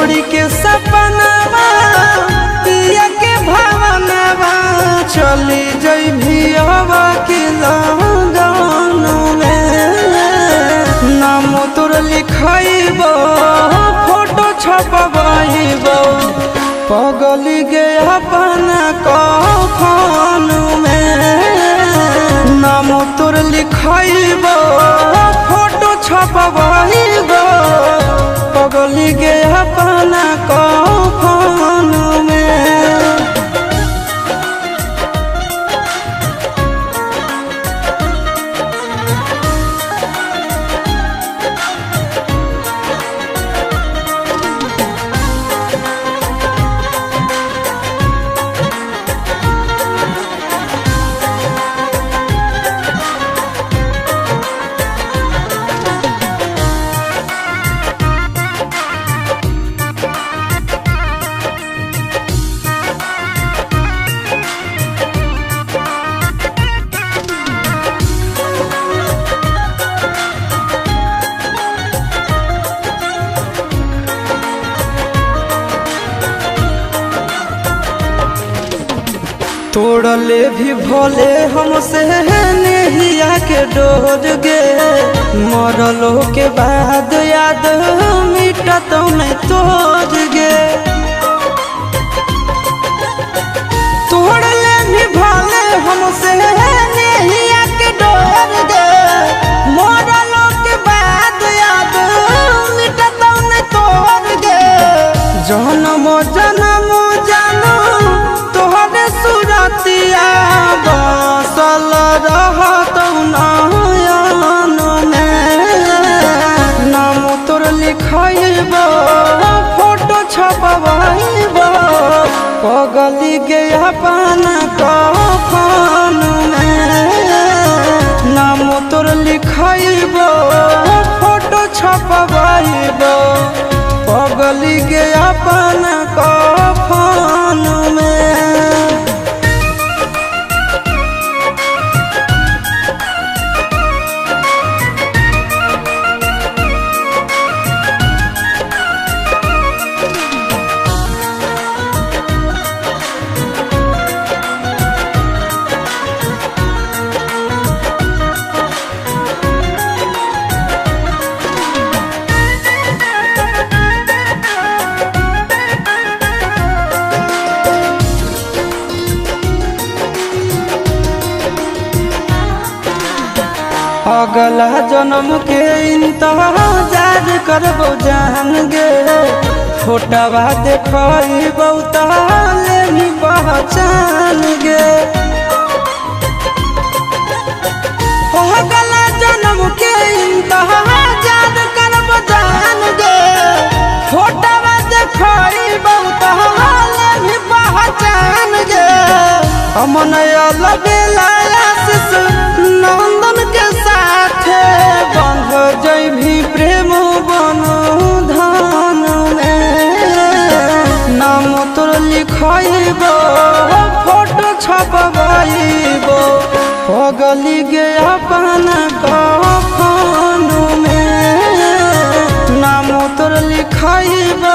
छोड़ी के सपनावा पिया के भावनावा चली जइभी हवा के लगन में। नाम तोर लिखइबो फोटो छपबइबो पगली गे अपना कफन में। नाम तोर लिखइबो फोटो छपबइबो पगली गे अपना कफन में। तोड़ले भी भोले हमसे नहिया के डोर गे, मरलो के बाद याद मिटत नहीं तोड़ गे। तोड़ले भी भोले हमसे नहिया के डोर गे, मरलो के बाद याद मिटत नहीं तोड़ गे। जन्म जन्म जानो तोहरे सुरतिया बसल रहत नयन में। नाम तोर लिखइबो फोटो छपबइबो पगली गे अपना कफन में। नाम तोर लिखइबो फोटो छपबइबो पगली गे अपना कफन में। अगला जन्म के इंतजार करबो जान गे, फोटवा देखइबो ताले भी पहचान गे। अगला जन्म के इंतजार करबो जान गे, फोटवा देखइबो ताले भी पहचान गे। अमन अलबेला आशीष नंदन के साथे बंध जइभी प्रेम बंधन में। नाम तोर लिखइबो फोटो छपबइबो पगली गे अपना कफन में। नाम तोर लिखइबो